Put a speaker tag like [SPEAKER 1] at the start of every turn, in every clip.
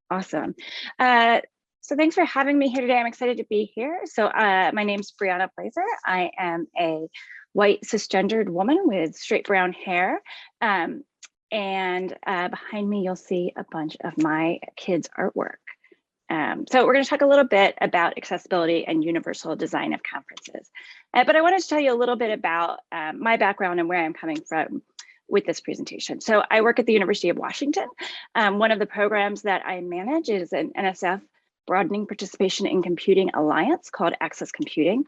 [SPEAKER 1] Awesome. So thanks for having me here today. I'm excited to be here. So my name's Brianna Blaser. I am a white cisgendered woman with straight brown hair. And behind me, you'll see a bunch of my kids' artwork. So we're going to talk a little bit about accessibility and universal design of conferences. But I wanted to tell you a little bit about my background and where I'm coming from with this presentation. So I work at the University of Washington. One of the programs that I manage is an NSF Broadening Participation in Computing Alliance called AccessComputing,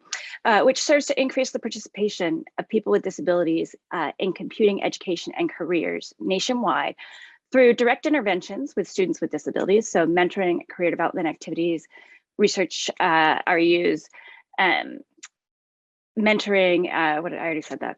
[SPEAKER 1] which serves to increase the participation of people with disabilities in computing education and careers nationwide through direct interventions with students with disabilities, so mentoring, career development activities, research RUs, mentoring, I already said that,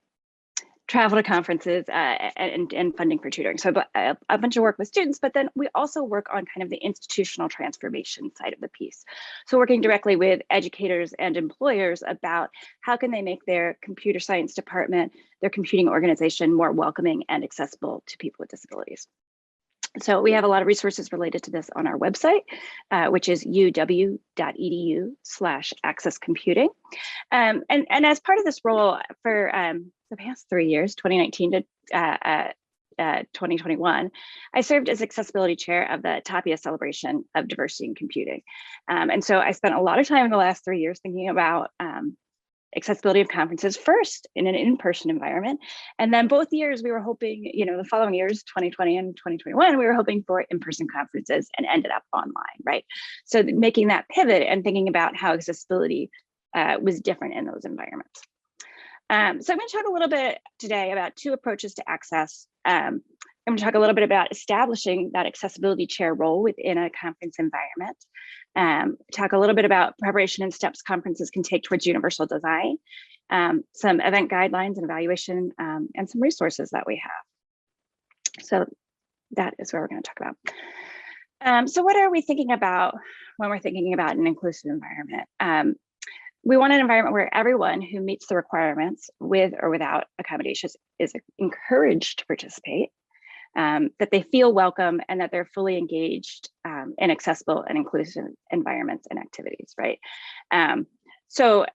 [SPEAKER 1] travel to conferences and funding for tutoring. So a bunch of work with students, but then we also work on kind of the institutional transformation side of the piece. So working directly with educators and employers about how can they make their computer science department, their computing organization more welcoming and accessible to people with disabilities. So we have a lot of resources related to this on our website, which is uw.edu/accesscomputing. And as part of this role for the past 3 years, 2019 to 2021, I served as accessibility chair of the Tapia Celebration of Diversity in Computing. And so I spent a lot of time in the last 3 years thinking about accessibility of conferences, first in an in-person environment. And then both years we were hoping, the following years, 2020 and 2021, we were hoping for in-person conferences and ended up online, right? So making that pivot and thinking about how accessibility was different in those environments. So I'm going to talk a little bit today about two approaches to access. I'm going to talk a little bit about establishing that accessibility chair role within a conference environment. Talk a little bit about preparation and steps conferences can take towards universal design, some event guidelines and evaluation, and some resources that we have. So that is what we're going to talk about. So what are we thinking about when we're thinking about an inclusive environment? We want an environment where everyone who meets the requirements with or without accommodations is encouraged to participate, that they feel welcome and that they're fully engaged in accessible and inclusive environments and activities, right? So,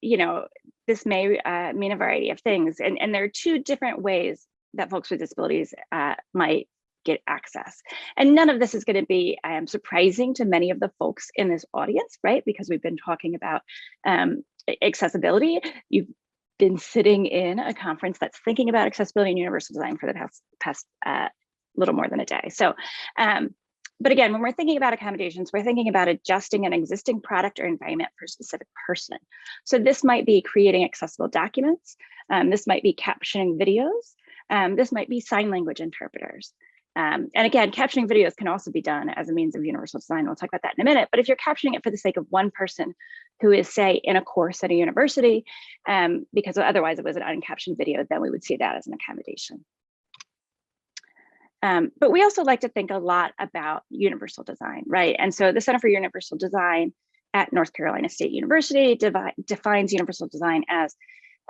[SPEAKER 1] this may mean a variety of things. And there are two different ways that folks with disabilities might get access. And none of this is going to be surprising to many of the folks in this audience, right? Because we've been talking about accessibility. You've been sitting in a conference that's thinking about accessibility and universal design for the past little more than a day. So, but again, when we're thinking about accommodations, we're thinking about adjusting an existing product or environment for a specific person. So this might be creating accessible documents. This might be captioning videos. This might be sign language interpreters. And again, captioning videos can also be done as a means of universal design. We'll talk about that in a minute. But if you're captioning it for the sake of one person who is, say, in a course at a university, because otherwise it was an uncaptioned video, then we would see that as an accommodation. But we also like to think a lot about universal design, right? And so the Center for Universal Design at North Carolina State University defines universal design as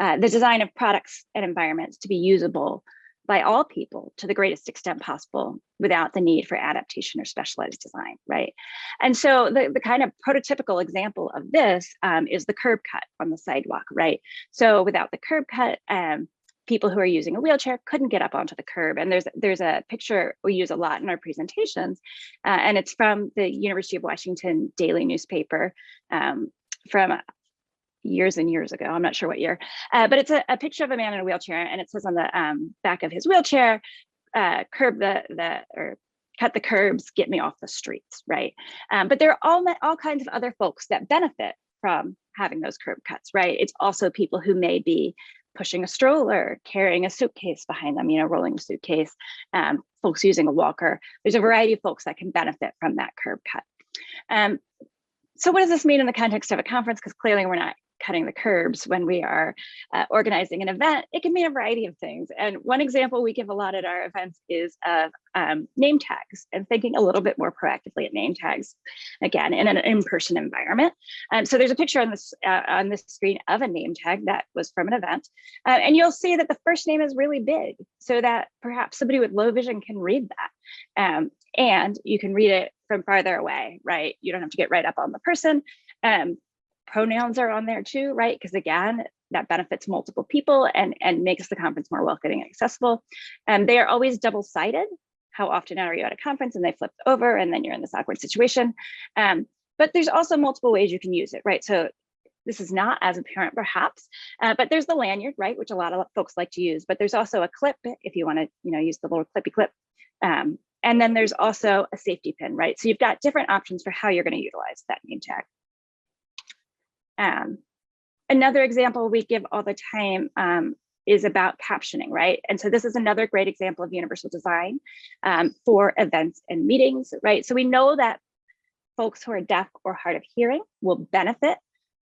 [SPEAKER 1] the design of products and environments to be usable by all people to the greatest extent possible without the need for adaptation or specialized design, right? And so the kind of prototypical example of this is the curb cut on the sidewalk, right? So without the curb cut, people who are using a wheelchair couldn't get up onto the curb. And there's a picture we use a lot in our presentations, and it's from the University of Washington daily newspaper from years and years ago. I'm not sure what year, but it's a picture of a man in a wheelchair, and it says on the back of his wheelchair, cut the curbs, get me off the streets, right? But there are all kinds of other folks that benefit from having those curb cuts, right? It's also people who may be pushing a stroller, carrying a suitcase behind them, rolling a suitcase, folks using a walker. There's a variety of folks that can benefit from that curb cut. So what does this mean in the context of a conference? Because clearly we're not cutting the curbs, when we are organizing an event, it can mean a variety of things. And one example we give a lot at our events is of name tags, and thinking a little bit more proactively at name tags, again, in an in-person environment. So there's a picture on this screen of a name tag that was from an event. And you'll see that the first name is really big, so that perhaps somebody with low vision can read that. And you can read it from farther away, right? You don't have to get right up on the person. Pronouns are on there too, right? Because again, that benefits multiple people and makes the conference more welcoming and accessible. They are always double-sided. How often are you at a conference and they flip over and then you're in this awkward situation? But there's also multiple ways you can use it, right? So this is not as apparent perhaps, but there's the lanyard, right? Which a lot of folks like to use, but there's also a clip if you want to, use the little clippy clip. And then there's also a safety pin, right? So you've got different options for how you're going to utilize that name tag. Another example we give all the time is about captioning, right? And so this is another great example of universal design for events and meetings, right? So we know that folks who are deaf or hard of hearing will benefit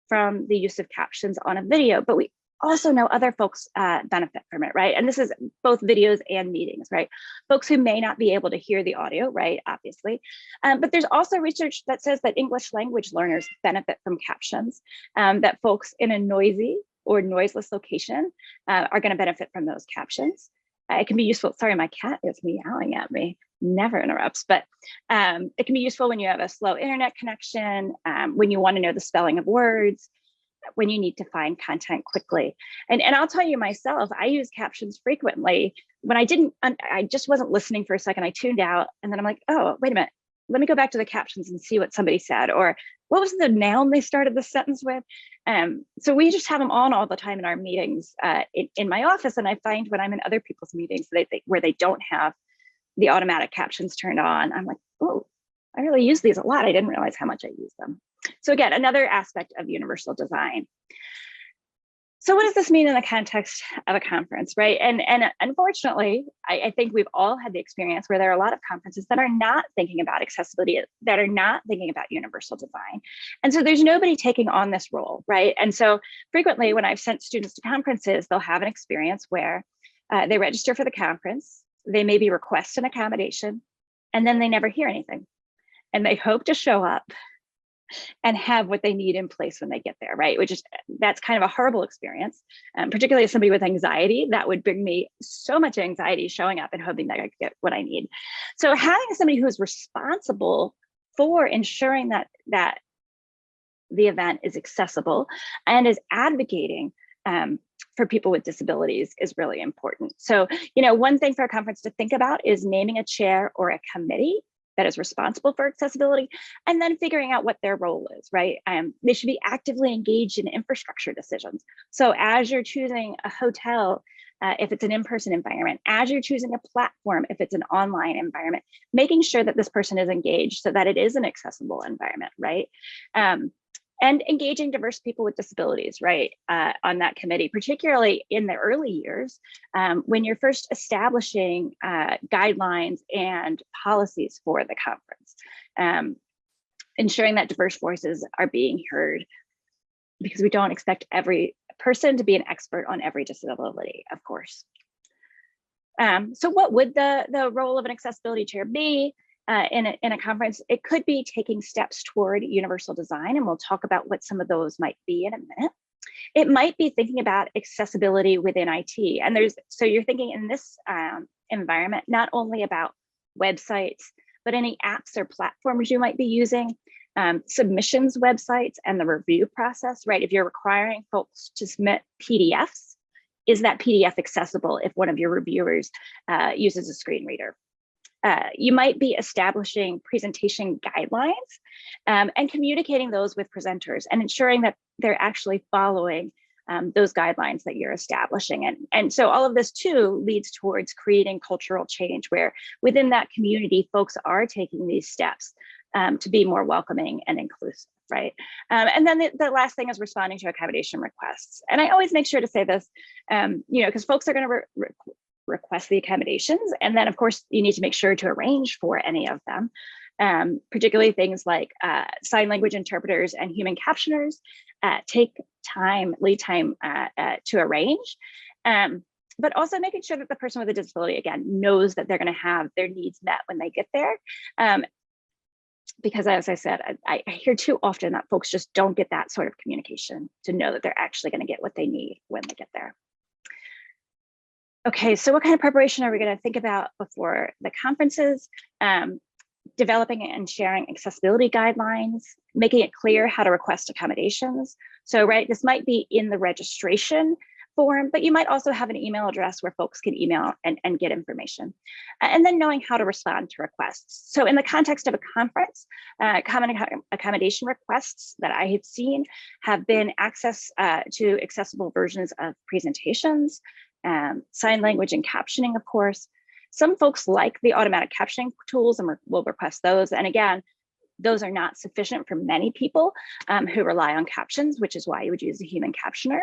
[SPEAKER 1] from the use of captions on a video, but we also know other folks benefit from it, right? And this is both videos and meetings, right? Folks who may not be able to hear the audio, right, obviously. But there's also research that says that English language learners benefit from captions, that folks in a noisy or noiseless location are gonna benefit from those captions. It can be useful, sorry, my cat is meowing at me, never interrupts, but it can be useful when you have a slow internet connection, when you wanna know the spelling of words, when you need to find content quickly. And I'll tell you myself, I use captions frequently. When I just wasn't listening for a second, I tuned out and then I'm like, oh, wait a minute, let me go back to the captions and see what somebody said, or what was the noun they started the sentence with? So we just have them on all the time in our meetings in my office. And I find when I'm in other people's meetings where they don't have the automatic captions turned on, I'm like, oh, I really use these a lot. I didn't realize how much I use them. So again, another aspect of universal design. So what does this mean in the context of a conference, right? And unfortunately, I think we've all had the experience where there are a lot of conferences that are not thinking about accessibility, that are not thinking about universal design. And so there's nobody taking on this role, right? And so frequently when I've sent students to conferences, they'll have an experience where they register for the conference, they maybe request an accommodation, and then they never hear anything. And they hope to show up and have what they need in place when they get there, right? That's kind of a horrible experience, particularly as somebody with anxiety. That would bring me so much anxiety showing up and hoping that I could get what I need. So having somebody who is responsible for ensuring that the event is accessible and is advocating for people with disabilities is really important. So, one thing for a conference to think about is naming a chair or a committee that is responsible for accessibility, and then figuring out what their role is, right? They should be actively engaged in infrastructure decisions. So as you're choosing a hotel, if it's an in-person environment, as you're choosing a platform, if it's an online environment, making sure that this person is engaged so that it is an accessible environment, right? And engaging diverse people with disabilities, right, on that committee, particularly in the early years, when you're first establishing guidelines and policies for the conference, ensuring that diverse voices are being heard, because we don't expect every person to be an expert on every disability, of course. So what would the role of an accessibility chair be? In a conference? It could be taking steps toward universal design, and we'll talk about what some of those might be in a minute. It might be thinking about accessibility within IT. And so you're thinking in this environment, not only about websites, but any apps or platforms you might be using, submissions websites and the review process, right? If you're requiring folks to submit PDFs, is that PDF accessible if one of your reviewers uses a screen reader? You might be establishing presentation guidelines and communicating those with presenters and ensuring that they're actually following those guidelines that you're establishing. And so all of this too leads towards creating cultural change where within that community, folks are taking these steps to be more welcoming and inclusive, right? And then the last thing is responding to accommodation requests. And I always make sure to say this, because folks are going to request the accommodations. And then of course you need to make sure to arrange for any of them, particularly things like sign language interpreters and human captioners take lead time to arrange. But also making sure that the person with a disability, again, knows that they're going to have their needs met when they get there. Because as I said, I hear too often that folks just don't get that sort of communication to know that they're actually going to get what they need when they get there. Okay, so what kind of preparation are we going to think about before the conferences? Developing and sharing accessibility guidelines, making it clear how to request accommodations. So, right, this might be in the registration form, but you might also have an email address where folks can email and get information. And then knowing how to respond to requests. So in the context of a conference, common accommodation requests that I have seen have been access to accessible versions of presentations, sign language and captioning, of course. Some folks like the automatic captioning tools and will request those. And again, those are not sufficient for many people who rely on captions, which is why you would use a human captioner.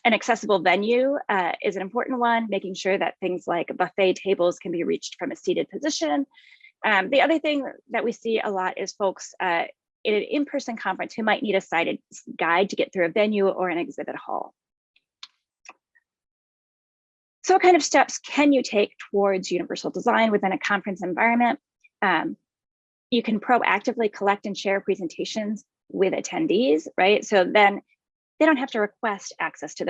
[SPEAKER 1] An accessible venue is an important one, making sure that things like buffet tables can be reached from a seated position. The other thing that we see a lot is folks in an in-person conference who might need a sighted guide to get through a venue or an exhibit hall. So what kind of steps can you take towards universal design within a conference environment? You can proactively collect and share presentations with attendees, right? So then they don't have to request access to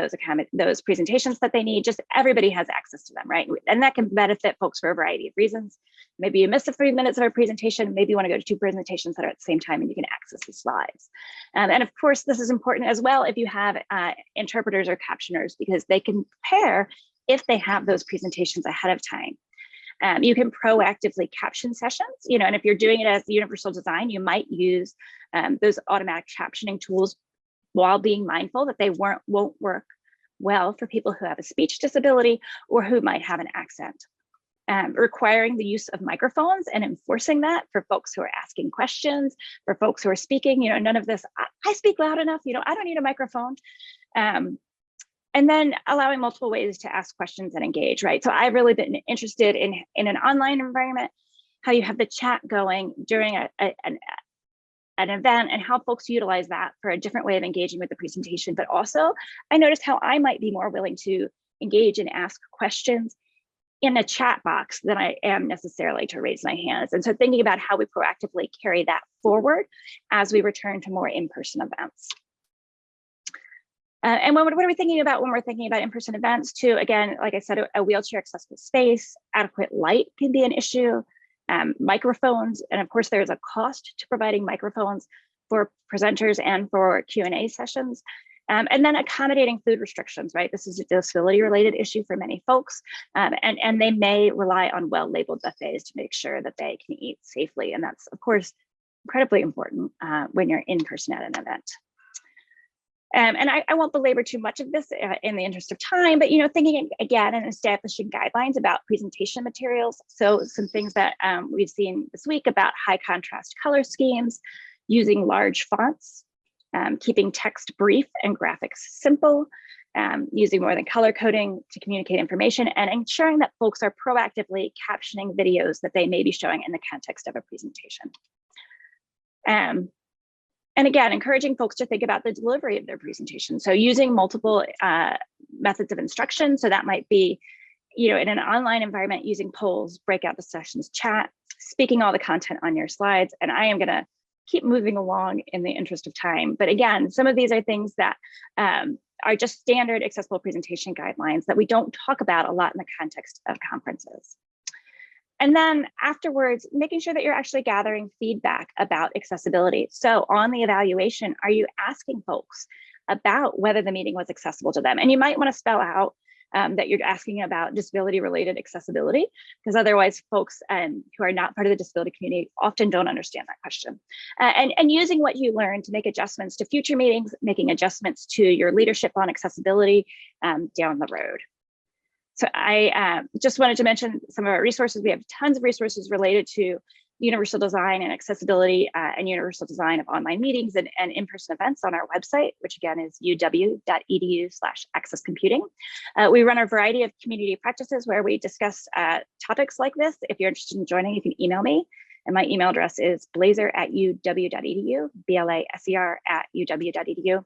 [SPEAKER 1] those presentations that they need, just everybody has access to them, right? And that can benefit folks for a variety of reasons. Maybe you miss the 3 minutes of a presentation, maybe you wanna go to 2 presentations that are at the same time and you can access the slides. And of course, this is important as well if you have interpreters or captioners, because they can prepare if they have those presentations ahead of time. You can proactively caption sessions, and if you're doing it as universal design, you might use those automatic captioning tools while being mindful that they won't work well for people who have a speech disability or who might have an accent. Requiring the use of microphones and enforcing that for folks who are asking questions, for folks who are speaking, none of this, I speak loud enough, I don't need a microphone. And then allowing multiple ways to ask questions and engage, right? So I've really been interested in an online environment, how you have the chat going during an event and how folks utilize that for a different way of engaging with the presentation. But also I noticed how I might be more willing to engage and ask questions in a chat box than I am necessarily to raise my hands. And so thinking about how we proactively carry that forward as we return to more in-person events. And what are we thinking about when we're thinking about in-person events too? Again, like I said, a wheelchair accessible space, adequate light can be an issue, microphones, and of course there's a cost to providing microphones for presenters and for Q&A sessions. And then accommodating food restrictions, right? This is a disability related issue for many folks, and they may rely on well-labeled buffets to make sure that they can eat safely. And that's of course incredibly important when you're in person at an event. And I won't belabor too much of this in the interest of time, but thinking again and establishing guidelines about presentation materials. So some things that we've seen this week about high contrast color schemes, using large fonts, keeping text brief and graphics simple, using more than color coding to communicate information, and ensuring that folks are proactively captioning videos that they may be showing in the context of a presentation. And again, encouraging folks to think about the delivery of their presentation. So using multiple methods of instruction. So that might be, in an online environment, using polls, breakout sessions, chat, speaking all the content on your slides. And I am gonna keep moving along in the interest of time. But again, some of these are things that are just standard accessible presentation guidelines that we don't talk about a lot in the context of conferences. And then afterwards, making sure that you're actually gathering feedback about accessibility. So on the evaluation, are you asking folks about whether the meeting was accessible to them? And you might want to spell out that you're asking about disability related accessibility, because otherwise folks who are not part of the disability community often don't understand that question. And using what you learned to make adjustments to future meetings, making adjustments to your leadership on accessibility down the road. So I just wanted to mention some of our resources. We have tons of resources related to universal design and accessibility and universal design of online meetings and in-person events on our website, which again is uw.edu/accesscomputing. We run a variety of community practices where we discuss topics like this. If you're interested in joining, you can email me. And my email address is blaser@uw.edu, blaser@uw.edu.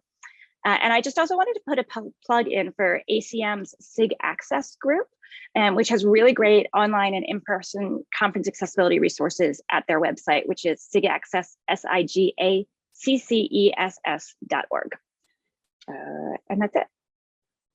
[SPEAKER 1] And I just also wanted to put a plug in for ACM's SIG Access group, which has really great online and in-person conference accessibility resources at their website, which is SIGAccess, SIGACCESS.org. And that's it.